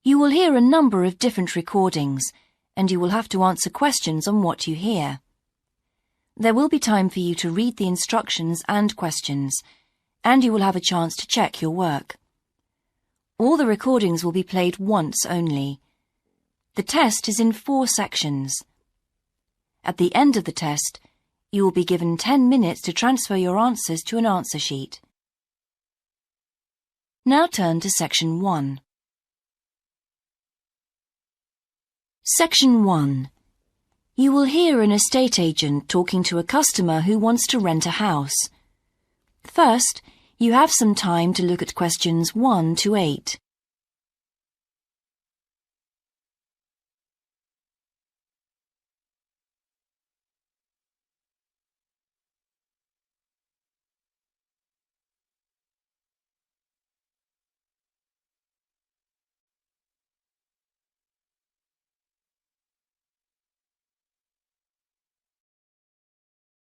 You will hear a number of different recordings, and you will have to answer questions on what you hear. There will be time for you to read the instructions and questions, and you will have a chance to check your work. All the recordings will be played once only. The test is in 4 sections. At the end of the test, you will be given 10 minutes to transfer your answers to an answer sheet. Now turn to Section 1. Section 1. You will hear an estate agent talking to a customer who wants to rent a house. First, you have some time to look at questions 1 to 8.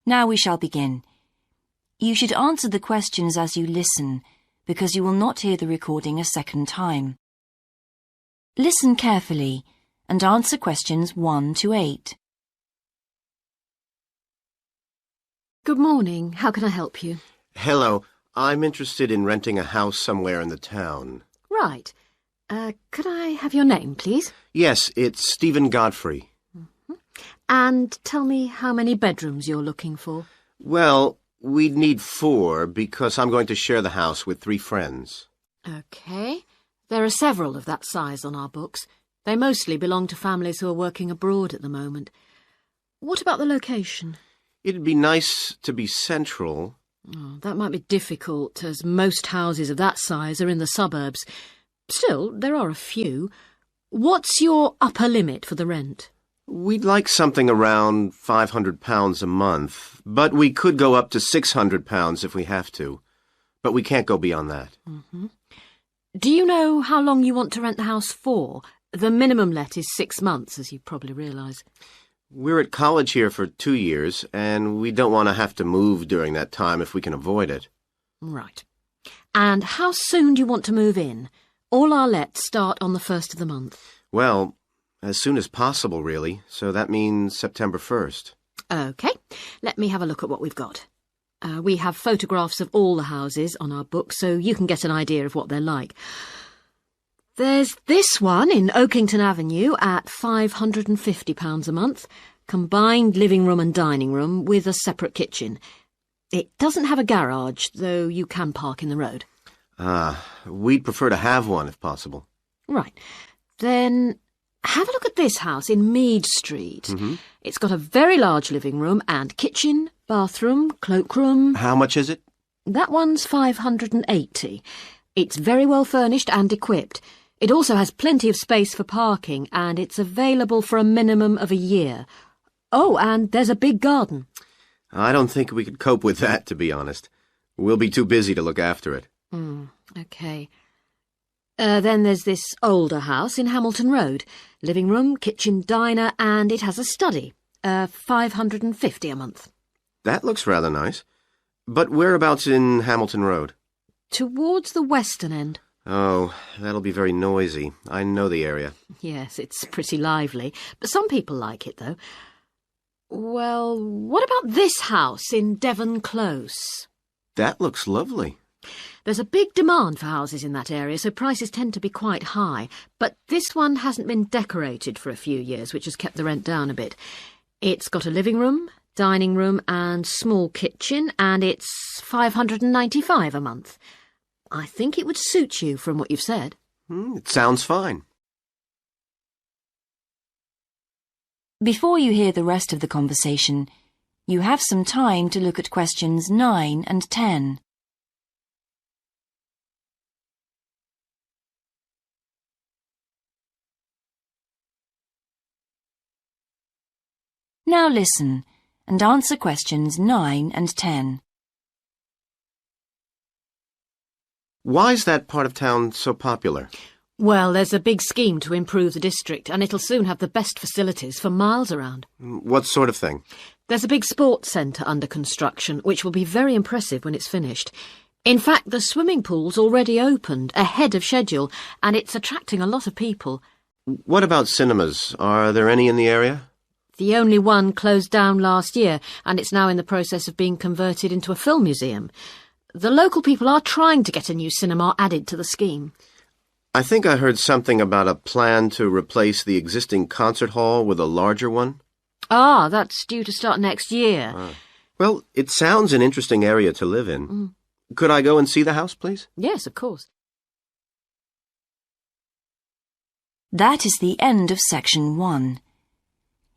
Now we shall begin. You should answer the questions as you listen, because you will not hear the recording a second time. Listen carefully and answer questions 1 to 8. Good morning. How can I help you? Hello. I'm interested in renting a house somewhere in the town. Right. Could I have your name, please? Yes, it's Stephen Godfrey. And tell me how many bedrooms you're looking for. Well, we'd need 4 because I'm going to share the house with 3 friends. OK. There are several of that size on our books. They mostly belong to families who are working abroad at the moment. What about the location? It'd be nice to be central. Oh, that might be difficult, as most houses of that size are in the suburbs. Still, there are a few. What's your upper limit for the rent? We'd like something around £500 a month, but we could go up to £600 if we have to. But we can't go beyond that. Do you know how long you want to rent the house for? The minimum let is 6 months, as you probably realise. We're at college here for 2 years, and we don't want to have to move during that time if we can avoid it. Right. And how soon do you want to move in? All our lets start on the 1st of the month. Well, as soon as possible, really, so that means September 1st. OK, let me have a look at what we've got. We have photographs of all the houses on our book, so you can get an idea of what they're like. There's this one in Oakington Avenue at £550 a month, combined living room and dining room with a separate kitchen. It doesn't have a garage, though you can park in the road. We'd prefer to have one if possible. Right. Then have a look at this house in Mead Street. It's got a very large living room and kitchen, bathroom, cloakroom. How much is it? That one's £580. It's very well furnished and equipped. It also has plenty of space for parking, and it's available for a minimum of a year. Oh, and there's a big garden. I don't think we could cope with that, to be honest. We'll be too busy to look after it. OK. Then there's this older house in Hamilton Road. Living room, kitchen, diner, and it has a study. £550 a month. That looks rather nice. But whereabouts in Hamilton Road? Towards the western end. Oh, that'll be very noisy. I know the area. Yes, it's pretty lively. But some people like it, though. Well, what about this house in Devon Close? That looks lovely. There's a big demand for houses in that area, so prices tend to be quite high. But this one hasn't been decorated for a few years, which has kept the rent down a bit. It's got a living room, dining room and small kitchen, and it's £595 a month. I think it would suit you from what you've said. It sounds fine. Before you hear the rest of the conversation, you have some time to look at questions 9 and 10. Now listen and answer questions 9 and 10. Why's that part of town so popular? Well, there's a big scheme to improve the district, and it'll soon have the best facilities for miles around. What sort of thing? There's a big sports centre under construction, which will be very impressive when it's finished. In fact, the swimming pool's already opened, ahead of schedule, and it's attracting a lot of people. What about cinemas? Are there any in the area? The only one closed down last year, and it's now in the process of being converted into a film museum. The local people are trying to get a new cinema added to the scheme. I think I heard something about a plan to replace the existing concert hall with a larger one. Ah, that's due to start next year. Well, it sounds an interesting area to live in. Could I go and see the house, please? Yes, of course. That is the end of section 1.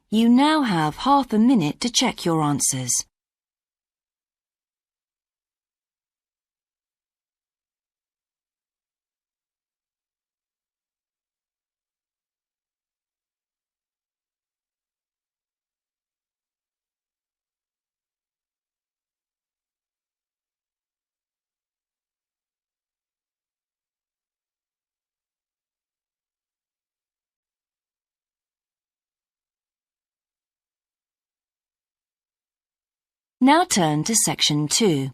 You now have half a minute to check your answers. Now turn to section 2.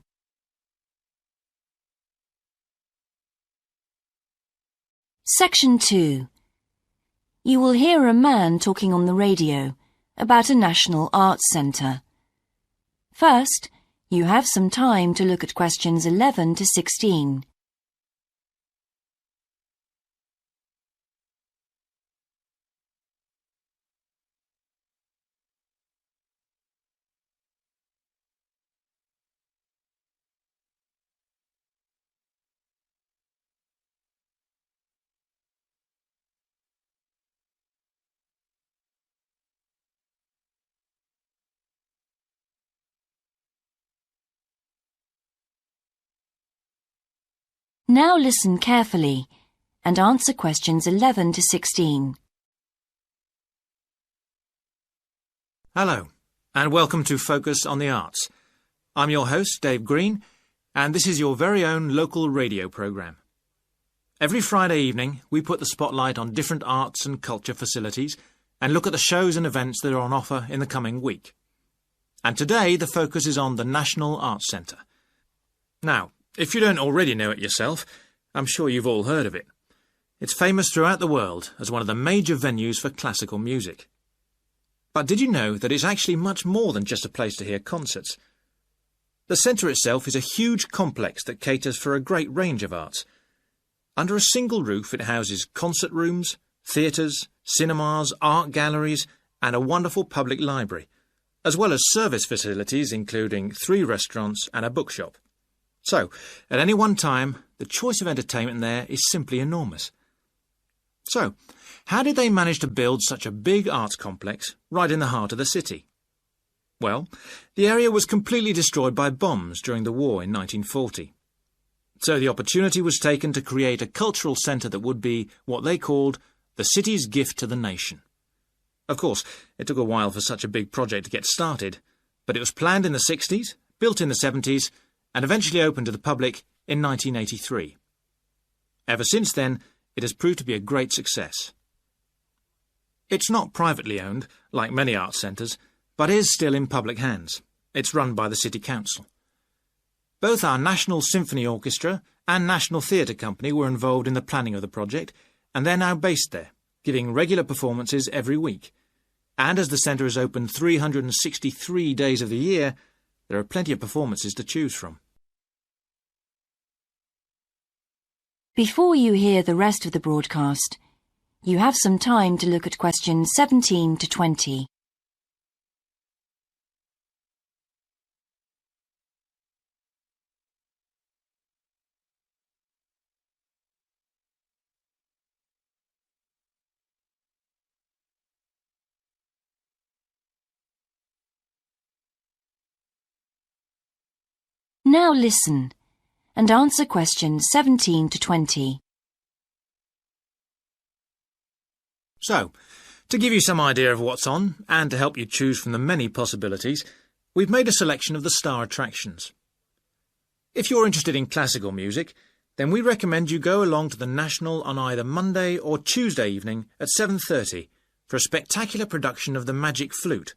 Section 2. You will hear a man talking on the radio about a national arts centre. First, you have some time to look at questions 11 to 16. Now listen carefully and answer questions 11 to 16. Hello, and welcome to Focus on the Arts. I'm your host, Dave Green, and this is your very own local radio programme. Every Friday evening, we put the spotlight on different arts and culture facilities and look at the shows and events that are on offer in the coming week. And today, the focus is on the National Arts Centre. Now, if you don't already know it yourself, I'm sure you've all heard of it. It's famous throughout the world as one of the major venues for classical music. But did you know that it's actually much more than just a place to hear concerts? The centre itself is a huge complex that caters for a great range of arts. Under a single roof it houses concert rooms, theatres, cinemas, art galleries and a wonderful public library, as well as service facilities including 3 restaurants and a bookshop. So, at any one time, the choice of entertainment there is simply enormous. So, how did they manage to build such a big arts complex right in the heart of the city? Well, the area was completely destroyed by bombs during the war in 1940. So the opportunity was taken to create a cultural centre that would be what they called the city's gift to the nation. Of course, it took a while for such a big project to get started, but it was planned in the 60s, built in the 70s, and eventually opened to the public in 1983. Ever since then, it has proved to be a great success. It's not privately owned, like many arts centres, but is still in public hands. It's run by the City Council. Both our National Symphony Orchestra and National Theatre Company were involved in the planning of the project, and they're now based there, giving regular performances every week. And as the centre is open 363 days of the year, there are plenty of performances to choose from. Before you hear the rest of the broadcast, you have some time to look at questions 17 to 20. Now listen and answer questions 17 to 20. So, to give you some idea of what's on, and to help you choose from the many possibilities, we've made a selection of the star attractions. If you're interested in classical music, then we recommend you go along to the National on either Monday or Tuesday evening at 7:30 for a spectacular production of The Magic Flute,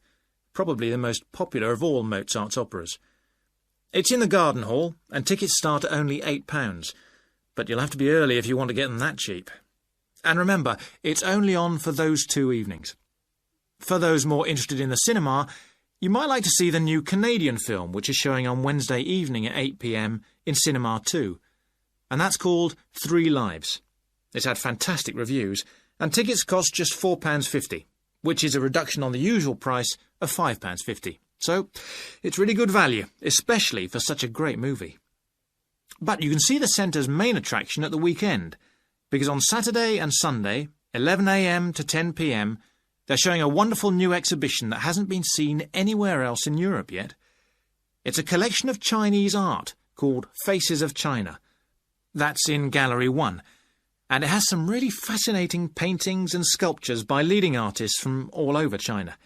probably the most popular of all Mozart's operas. It's in the Garden Hall, and tickets start at only £8. But you'll have to be early if you want to get them that cheap. And remember, it's only on for those 2 evenings. For those more interested in the cinema, you might like to see the new Canadian film, which is showing on Wednesday evening at 8 p.m. in Cinema 2. And that's called 3 Lives. It's had fantastic reviews, and tickets cost just £4.50, which is a reduction on the usual price of £5.50. So, it's really good value, especially for such a great movie. But you can see the centre's main attraction at the weekend, because on Saturday and Sunday, 11 a.m. to 10 p.m, they're showing a wonderful new exhibition that hasn't been seen anywhere else in Europe yet. It's a collection of Chinese art called Faces of China. That's in Gallery 1, and it has some really fascinating paintings and sculptures by leading artists from all over China.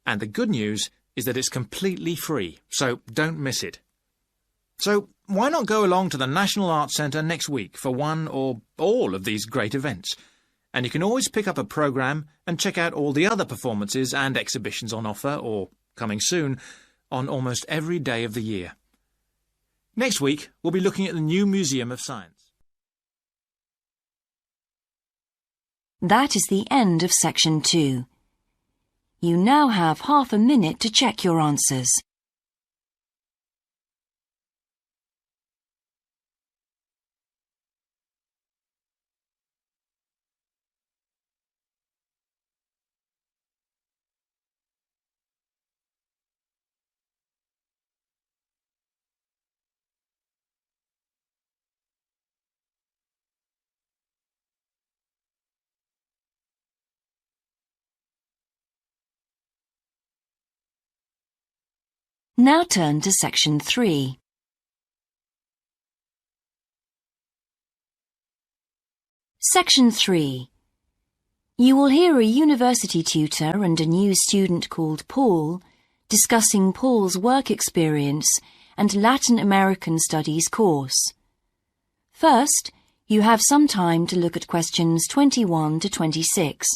And the good news is that it's completely free, so don't miss it. So why not go along to the National Arts Centre next week for one or all of these great events? And you can always pick up a programme and check out all the other performances and exhibitions on offer, or coming soon, on almost every day of the year. Next week, we'll be looking at the new Museum of Science. That is the end of Section 2. You now have half a minute to check your answers. Now turn to Section 3. Section 3. You will hear a university tutor and a new student called Paul discussing Paul's work experience and Latin American Studies course. First, you have some time to look at questions 21 to 26.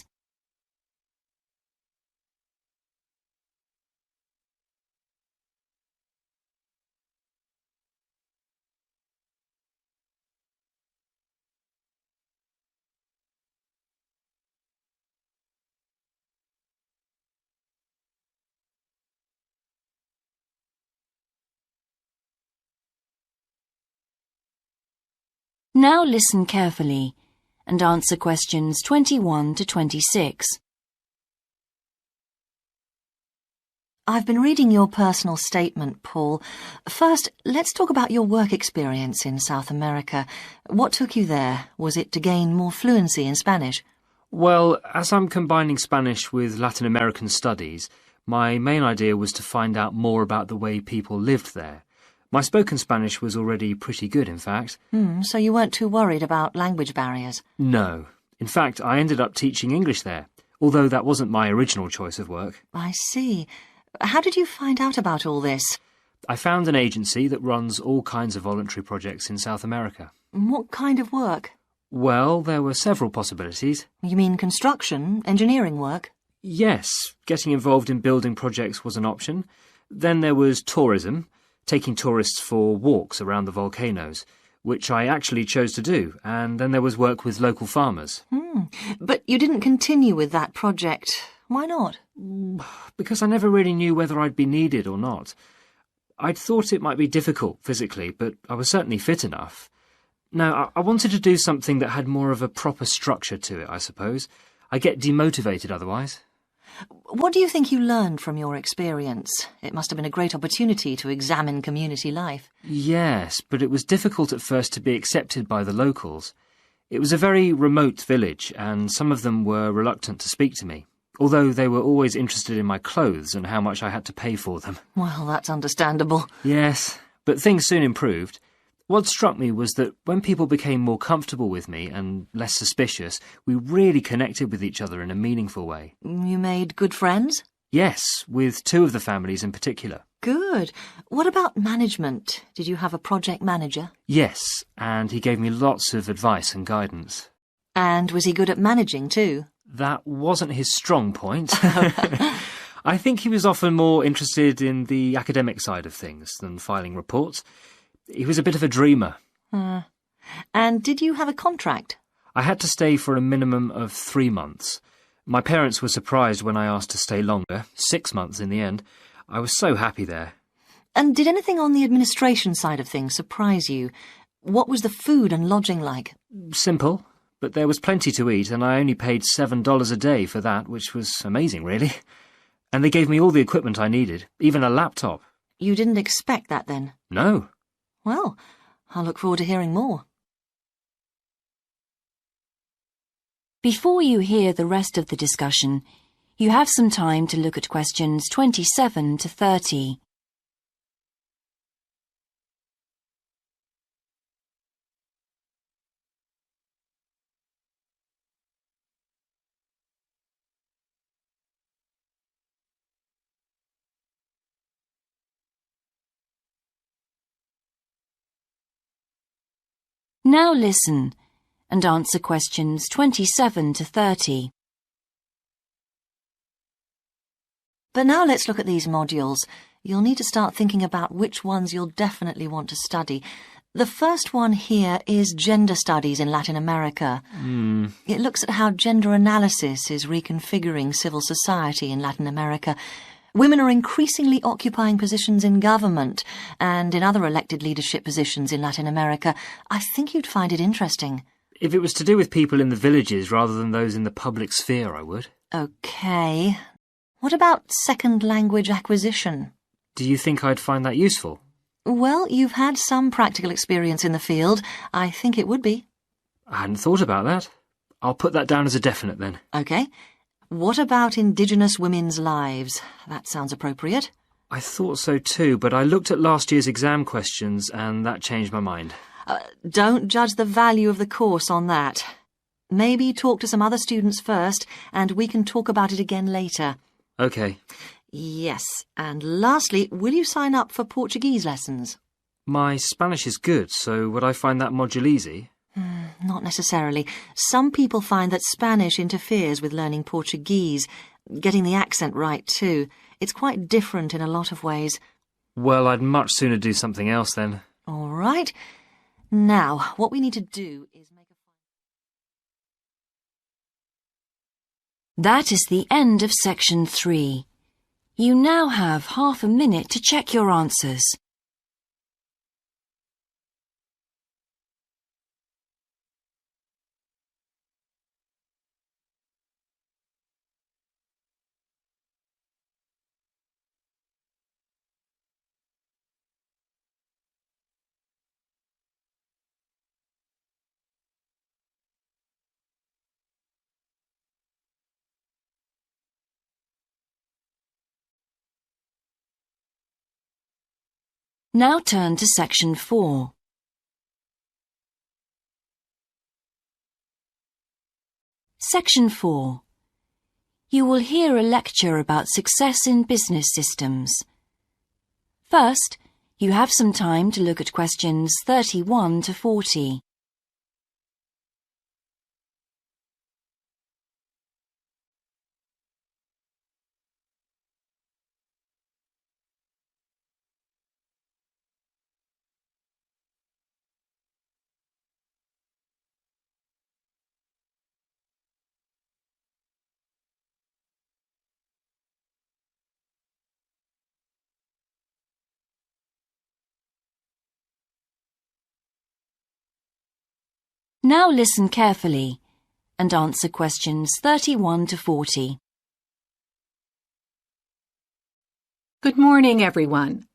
Now listen carefully and answer questions 21 to 26. I've been reading your personal statement, Paul. First, let's talk about your work experience in South America. What took you there? Was it to gain more fluency in Spanish? Well, as I'm combining Spanish with Latin American studies, my main idea was to find out more about the way people lived there. My spoken Spanish was already pretty good, in fact. So you weren't too worried about language barriers? No. In fact, I ended up teaching English there, although that wasn't my original choice of work. I see. How did you find out about all this? I found an agency that runs all kinds of voluntary projects in South America. What kind of work? Well, there were several possibilities. You mean construction, engineering work? Yes, getting involved in building projects was an option. Then there was tourism, taking tourists for walks around the volcanoes, which I actually chose to do, and then there was work with local farmers. But you didn't continue with that project. Why not? Because I never really knew whether I'd be needed or not. I'd thought it might be difficult physically, but I was certainly fit enough. Now, I wanted to do something that had more of a proper structure to it, I suppose. I get demotivated otherwise. What do you think you learned from your experience? It must have been a great opportunity to examine community life. Yes, but it was difficult at first to be accepted by the locals. It was a very remote village, and some of them were reluctant to speak to me, although they were always interested in my clothes and how much I had to pay for them. Well, that's understandable. Yes, but things soon improved. What struck me was that when people became more comfortable with me and less suspicious, we really connected with each other in a meaningful way. You made good friends? Yes, with 2 of the families in particular. Good. What about management? Did you have a project manager? Yes, and he gave me lots of advice and guidance. And was he good at managing too? That wasn't his strong point. I think he was often more interested in the academic side of things than filing reports. He was a bit of a dreamer. And did you have a contract? I had to stay for a minimum of 3 months. My parents were surprised when I asked to stay longer, 6 months in the end. I was so happy there. And did anything on the administration side of things surprise you? What was the food and lodging like? Simple, but there was plenty to eat, and I only paid $7 a day for that, which was amazing, really. And they gave me all the equipment I needed, even a laptop. You didn't expect that then? No. Well, I'll look forward to hearing more. Before you hear the rest of the discussion, you have some time to look at questions 27 to 30. Now listen and answer questions 27 to 30. But now let's look at these modules. You'll need to start thinking about which ones you'll definitely want to study. The first one here is Gender Studies in Latin America. It looks at how gender analysis is reconfiguring civil society in Latin America. Women are increasingly occupying positions in government and in other elected leadership positions in Latin America. I think you'd find it interesting. If it was to do with people in the villages rather than those in the public sphere, I would. OK. What about second language acquisition? Do you think I'd find that useful? Well, you've had some practical experience in the field. I think it would be. I hadn't thought about that. I'll put that down as a definite then. OK. What about Indigenous women's lives? That sounds appropriate. I thought so too, but I looked at last year's exam questions and that changed my mind. Don't judge the value of the course on that. Maybe talk to some other students first, and we can talk about it again later. OK. Yes, and lastly, will you sign up for Portuguese lessons? My Spanish is good, so would I find that module easy? Not necessarily. Some people find that Spanish interferes with learning Portuguese, getting the accent right too. It's quite different in a lot of ways. Well, I'd much sooner do something else then. All right. Now, what we need to do is make a... That is the end of section 3. You now have half a minute to check your answers. Now turn to section 4. Section 4. You will hear a lecture about success in business systems. First, you have some time to look at questions 31 to 40. Now listen carefully and answer questions 31 to 40. Good morning, everyone.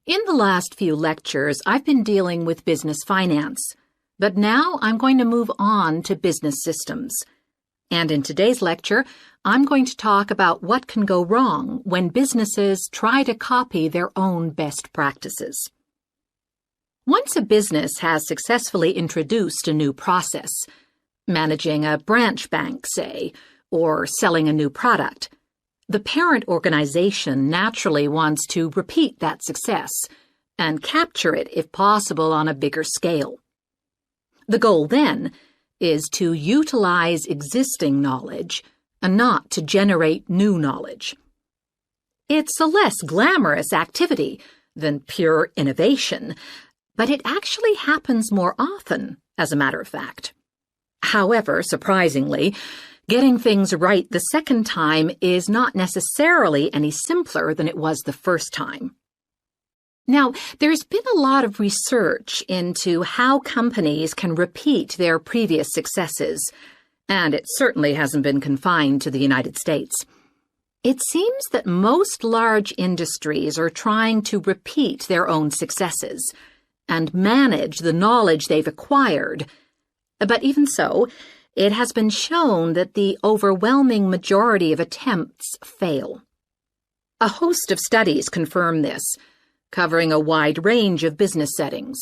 In the last few lectures, I've been dealing with business finance, but now I'm going to move on to business systems. And in today's lecture, I'm going to talk about what can go wrong when businesses try to copy their own best practices. Once a business has successfully introduced a new process, managing a branch bank, say, or selling a new product, the parent organization naturally wants to repeat that success and capture it, if possible, on a bigger scale. The goal then is to utilize existing knowledge and not to generate new knowledge. It's a less glamorous activity than pure innovation, but it actually happens more often, as a matter of fact. However, surprisingly, getting things right the second time is not necessarily any simpler than it was the first time. Now, there's been a lot of research into how companies can repeat their previous successes, and it certainly hasn't been confined to the United States. It seems that most large industries are trying to repeat their own successes and manage the knowledge they've acquired. But even so, it has been shown that the overwhelming majority of attempts fail. A host of studies confirm this, covering a wide range of business settings: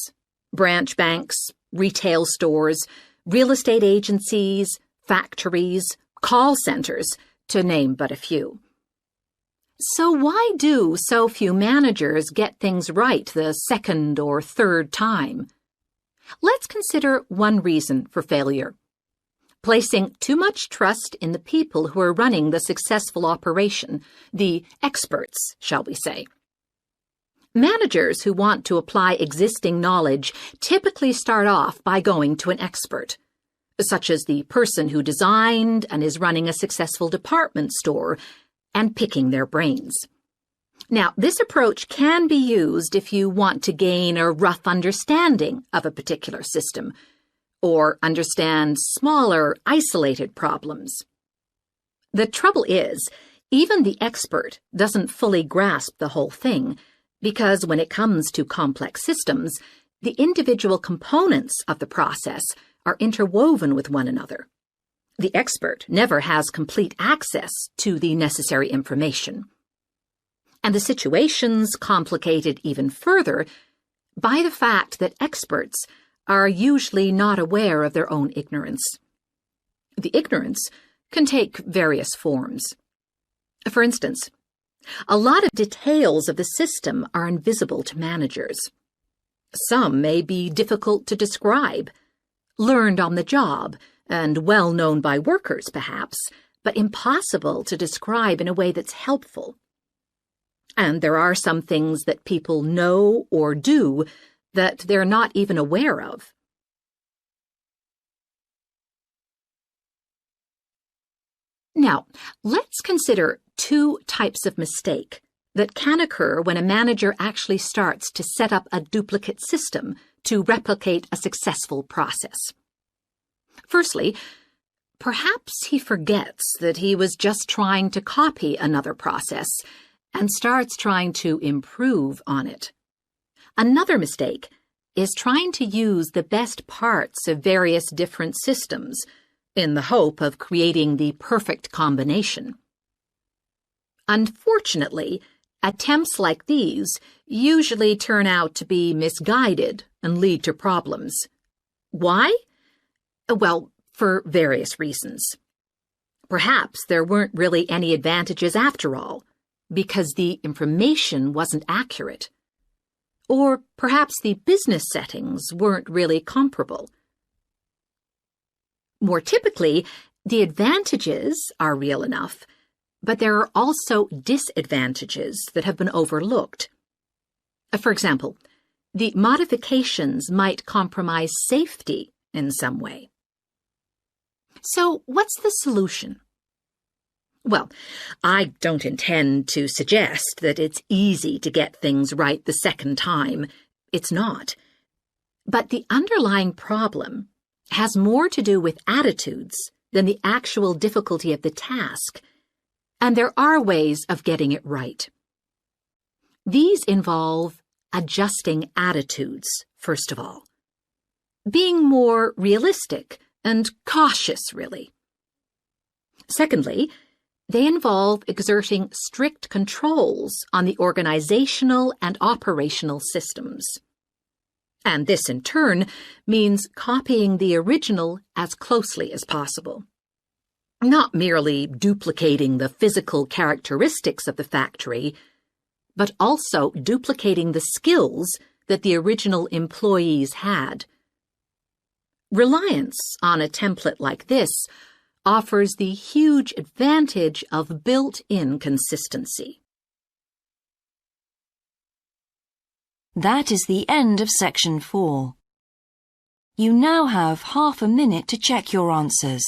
branch banks, retail stores, real estate agencies, factories, call centers, to name but a few. So why do so few managers get things right the second or third time? Let's consider one reason for failure: placing too much trust in the people who are running the successful operation, the experts, shall we say. Managers who want to apply existing knowledge typically start off by going to an expert, such as the person who designed and is running a successful department store, and picking their brains. Now, this approach can be used if you want to gain a rough understanding of a particular system, or understand smaller, isolated problems. The trouble is, even the expert doesn't fully grasp the whole thing, because when it comes to complex systems, the individual components of the process are interwoven with one another. The expert never has complete access to the necessary information. And the situation's complicated even further by the fact that experts are usually not aware of their own ignorance. The ignorance can take various forms. For instance, a lot of details of the system are invisible to managers. Some may be difficult to describe, learned on the job, and well known by workers, perhaps, but impossible to describe in a way that's helpful. And there are some things that people know or do that they're not even aware of. Now, let's consider two types of mistake that can occur when a manager actually starts to set up a duplicate system to replicate a successful process. Firstly, perhaps he forgets that he was just trying to copy another process and starts trying to improve on it. Another mistake is trying to use the best parts of various different systems in the hope of creating the perfect combination. Unfortunately, attempts like these usually turn out to be misguided and lead to problems. Why? Well, for various reasons. Perhaps there weren't really any advantages after all, because the information wasn't accurate. Or perhaps the business settings weren't really comparable. More typically, the advantages are real enough, but there are also disadvantages that have been overlooked. For example, the modifications might compromise safety in some way. So, what's the solution? Well, I don't intend to suggest that it's easy to get things right the second time. It's not. But the underlying problem has more to do with attitudes than the actual difficulty of the task, and there are ways of getting it right. These involve adjusting attitudes, first of all. Being more realistic and cautious, really. Secondly, they involve exerting strict controls on the organizational and operational systems. And this, in turn, means copying the original as closely as possible. Not merely duplicating the physical characteristics of the factory, but also duplicating the skills that the original employees had. Reliance on a template like this offers the huge advantage of built-in consistency. That is the end of section 4. You now have half a minute to check your answers.